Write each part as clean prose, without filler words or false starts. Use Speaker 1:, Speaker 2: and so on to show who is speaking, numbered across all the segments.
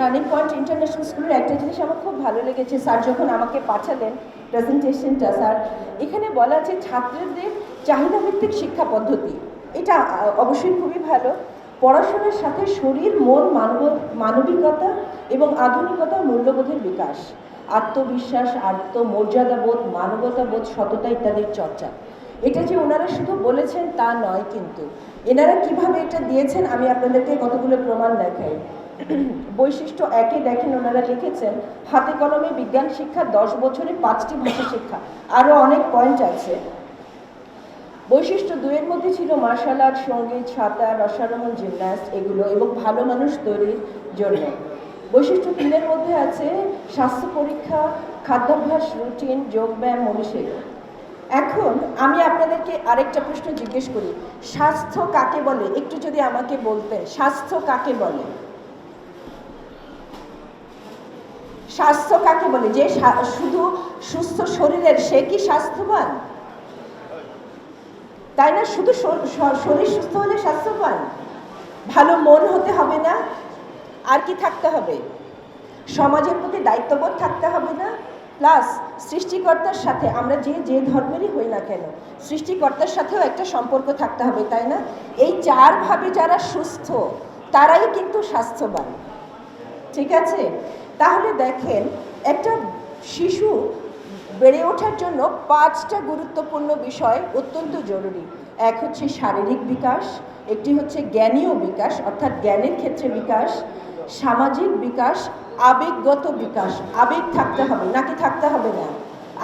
Speaker 1: Turning point international স্কুলের একটা জিনিস আমার খুব ভালো লেগেছে। স্যার যখন আমাকে পাঠালেন প্রেজেন্টেশনটা, স্যার এখানে বলা আছে ছাত্রদের চাহিদাভিত্তিক শিক্ষা পদ্ধতি। এটা অবশ্যই খুবই ভালো। পড়াশোনার সাথে শরীর, মন, মানবিকতা এবং আধুনিকতার মূল্যবোধের বিকাশ, আত্মবিশ্বাস, আত্মমর্যাদাবোধ, মানবতাবোধ, সততা ইত্যাদির চর্চা। এটা যে ওনারা শুধু বলেছেন তা নয়, কিন্তু এনারা কিভাবে এটা দিয়েছেন আমি আপনাদেরকে কতগুলো প্রমাণ দেখাই। বৈশিষ্ট্য একে দেখেন ওনারা লিখেছেন হাতে কলমে বিজ্ঞান শিক্ষা, 10 বছরে 5টি ভাষা শিক্ষা, আরও অনেক পয়েন্ট আছে। বৈশিষ্ট্য 2-এর মধ্যে ছিল মার্শাল আর্ট, সঙ্গীত, সাঁতার, অশ্বারোহণ, জিমন্যাস্ট এগুলো এবং ভালো মানুষ তৈরির জন্য। বৈশিষ্ট্য 3-এর মধ্যে আছে স্বাস্থ্য পরীক্ষা, খাদ্যাভ্যাস, রুটিন, যোগব্যায়াম, মনীষের। এখন আমি আপনাদেরকে আরেকটা প্রশ্ন জিজ্ঞেস করি, স্বাস্থ্য কাকে বলে? একটু যদি আমাকে বলতেন, স্বাস্থ্য কাকে বলে? স্বাস্থ্য কাকে বলে? যে শুধু সুস্থ শরীরের সে কি স্বাস্থ্যবান? তাই না? শুধু শরীর সুস্থ হলে স্বাস্থ্যবান? ভালো মন হতে হবে না? আর কি থাকতে হবে? সমাজের প্রতি দায়িত্ববোধ থাকতে হবে না? প্লাস সৃষ্টিকর্তার সাথে, আমরা যে ধর্মেরই হই না কেন, সৃষ্টিকর্তার সাথেও একটা সম্পর্ক থাকতে হবে, তাই না? এই 4 ভাবে যারা সুস্থ তারাই কিন্তু স্বাস্থ্যবান। ঠিক আছে? তাহলে দেখেন, একটা শিশু বেড়ে ওঠার জন্য 5টা গুরুত্বপূর্ণ বিষয় অত্যন্ত জরুরি। এক হচ্ছে শারীরিক বিকাশ, একটি হচ্ছে জ্ঞানীয় বিকাশ অর্থাৎ জ্ঞানের ক্ষেত্রে বিকাশ, সামাজিক বিকাশ, আবেগগত বিকাশ। আবেগ থাকতে হবে, নাকি থাকতে হবে না?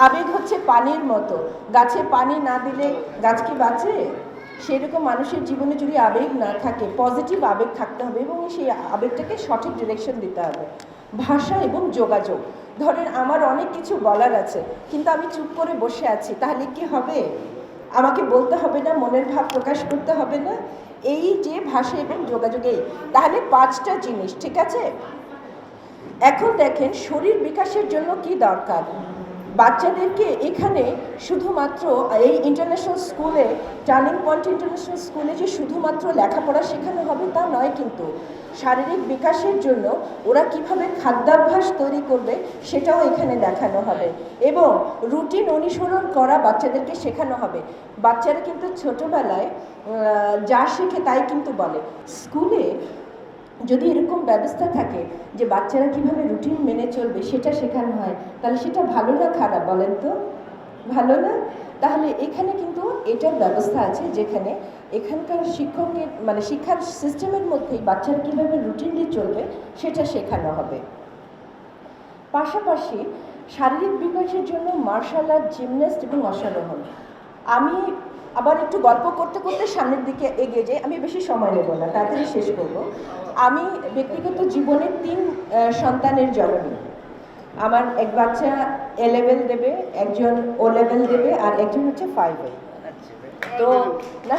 Speaker 1: আবেগ হচ্ছে পানির মতো, গাছে পানি না দিলে গাছ কি বাঁচে? সেরকম মানুষের জীবনে যদি আবেগ না থাকে, পজিটিভ আবেগ থাকতে হবে এবং সেই আবেগটাকে সঠিক ডিরেকশন দিতে হবে। ভাষা এবং যোগাযোগ, ধরেন আমার অনেক কিছু বলার আছে কিন্তু আমি চুপ করে বসে আছি, তাহলে কি হবে? আমাকে বলতে হবে না, মনের ভাব প্রকাশ করতে হবে না? এই যে ভাষা এবং যোগাযোগে, তাহলে 5টা জিনিস, ঠিক আছে? এখন দেখেন শরীর বিকাশের জন্য কি দরকার। বাচ্চাদেরকে এখানে শুধুমাত্র এই ইন্টারন্যাশনাল স্কুলে, টার্নিং পয়েন্ট ইন্টারন্যাশনাল স্কুলে যে শুধুমাত্র লেখাপড়া শেখানো হবে তা নয়, কিন্তু শারীরিক বিকাশের জন্য ওরা কিভাবে খাদ্যাভ্যাস তৈরি করবে সেটাও এখানে দেখানো হবে এবং রুটিন অনুসরণ করা বাচ্চাদেরকে শেখানো হবে। বাচ্চারা কিন্তু ছোটোবেলায় যা শেখে তাই কিন্তু বলে। স্কুলে যদি এরকম ব্যবস্থা থাকে যে বাচ্চারা কিভাবে রুটিন মেনে চলবে সেটা শেখানো হয়, তাহলে সেটা ভালো না খারাপ বলেন তো? ভালো না? তাহলে এখানে কিন্তু এটার ব্যবস্থা আছে যেখানে এখানকার শিক্ষকের মানে শিক্ষার সিস্টেমের মধ্যেই বাচ্চারা কীভাবে রুটিনলি চলবে সেটা শেখানো হবে। পাশাপাশি শারীরিক বিকাশের জন্য মার্শাল আর্ট, জিমন্যাস্ট এবং অশ্বারোহণ। আমি আবার একটু গল্প করতে করতে সামনের দিকে এগিয়ে যাই, আমি বেশি সময় নেব না, তাড়াতাড়ি শেষ করব। আমি ব্যক্তিগত জীবনে 3 সন্তানের জননী। আমার এক বাচ্চা A লেভেল দেবে, একজন O লেভেল দেবে আর একজন হচ্ছে 5-এ। তো না,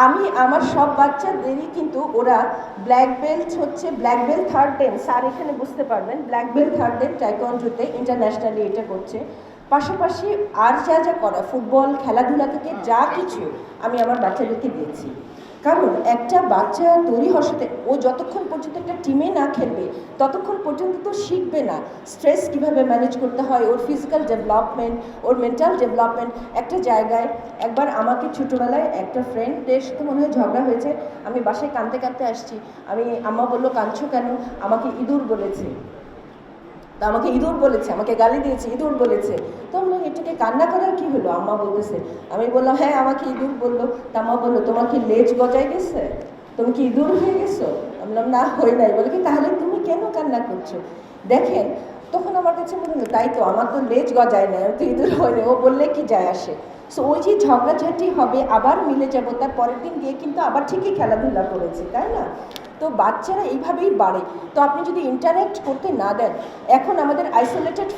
Speaker 1: আমি আমার সব বাচ্চাদেরই কিন্তু ওরা ব্ল্যাক বেল্ট হচ্ছে, ব্ল্যাক বেল্ট 3rd ডেন, স্যার এখানে বুঝতে পারবেন, ব্ল্যাক বেল্ট 3rd ডেন টাইকোয়ান্ডোতে ইন্টারন্যাশনালি এটা করছে। পাশাপাশি আর যা যা করা, ফুটবল, খেলাধুলা থেকে যা কিছু আমি আমার বাচ্চাদেরকে দিয়েছি। কারণ একটা বাচ্চা তৈরি হওয়ার সাথে ও যতক্ষণ পর্যন্ত একটা টিমে না খেলবে ততক্ষণ পর্যন্ত তো শিখবে না স্ট্রেস কীভাবে ম্যানেজ করতে হয়, ওর ফিজিক্যাল ডেভেলপমেন্ট, ওর মেন্টাল ডেভেলপমেন্ট। একটা জায়গায় একবার আমাকে ছোটোবেলায় একটা ফ্রেন্ডের সাথে মনে হয় ঝগড়া হয়েছে, আমি বাসায় কাঁদতে কাঁদতে আসছি, আম্মা বললো কাঁদছো কেন? আমাকে ইঁদুর বলেছে। তা আমাকে ইঁদুর বলেছে, আমাকে গালি দিয়েছে, ইঁদুর বলেছে। তো আমি এটাকে কান্না করার কী হলো? আম্মা বলতেছে। আমি বললাম হ্যাঁ আমাকে ইঁদুর বললো। তা আম্মা বললো তোমার কি লেজ গজায় গেছে? তুমি কি ইঁদুর হয়ে গেছো? আমি বললাম না, হই নাই। বলে কি তাহলে তুমি কেন কান্না করছো? দেখেন তখন আমার কাছে মনে হলো তাই তো, আমার তো লেজ গজায় না, তো ইঁদুর হয়নি, ও বললে কি যায় আসে। সো ওই যে ঝগড়াঝাটি হবে, আবার মিলে যাবো, তার পরের দিন গিয়ে কিন্তু আবার ঠিকই খেলাধুলা করেছি, তাই না? তো বাচ্চারা এইভাবেই বাড়ে। তো আপনি যদি ইন্টারেক্ট করতে না দেন, এখন আমাদের আইসোলেটেড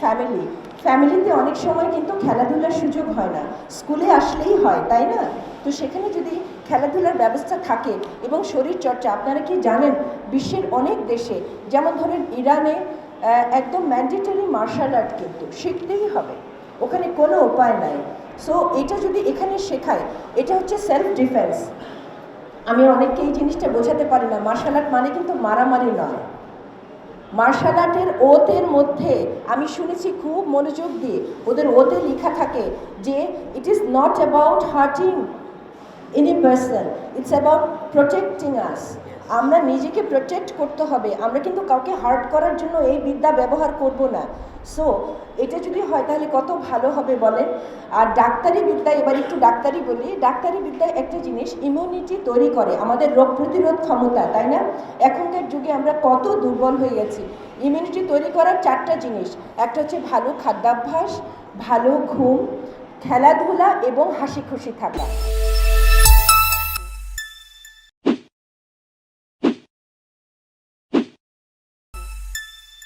Speaker 1: ফ্যামিলিতে অনেক সময় কিন্তু খেলাধুলার সুযোগ হয় না, স্কুলে আসলেই হয়, তাই না? তো সেখানে যদি খেলাধুলার ব্যবস্থা থাকে এবং শরীরচর্চা, আপনারা কি জানেন বিশ্বের অনেক দেশে, যেমন ধরেন ইরানে একদম ম্যান্ডেটরি মার্শাল আর্ট কিন্তু শিখতেই হবে, ওখানে কোনো উপায় নাই। সো এটা যদি এখানে শেখায়, এটা হচ্ছে সেলফ ডিফেন্স। আমি অনেককে এই জিনিসটা বোঝাতে পারি না, মার্শাল আর্ট মানে কিন্তু মারামারি নয়। মার্শাল আর্টের ওতের মধ্যে আমি শুনেছি খুব মনোযোগ দিয়ে ওদের ওতে লেখা থাকে যে it is not about hurting any person, it's about protecting us. আমরা নিজেকে প্রোটেক্ট করতে হবে, আমরা কিন্তু কাউকে হার্ট করার জন্য এই বিদ্যা ব্যবহার করব না। সো এটা যদি হয় তাহলে কত ভালো হবে বলেন। আর ডাক্তারি বিদ্যা, এবার একটু ডাক্তারি বলি, ডাক্তারি বিদ্যায় একটা জিনিস ইমিউনিটি তৈরি করে, আমাদের রোগ প্রতিরোধ ক্ষমতা, তাই না? এখনকার যুগে আমরা কত দুর্বল হয়ে গেছি। ইমিউনিটি তৈরি করার 4টা জিনিস, একটা হচ্ছে ভালো খাদ্যাভ্যাস, ভালো ঘুম, খেলাধুলা এবং হাসি খুশি থাকা।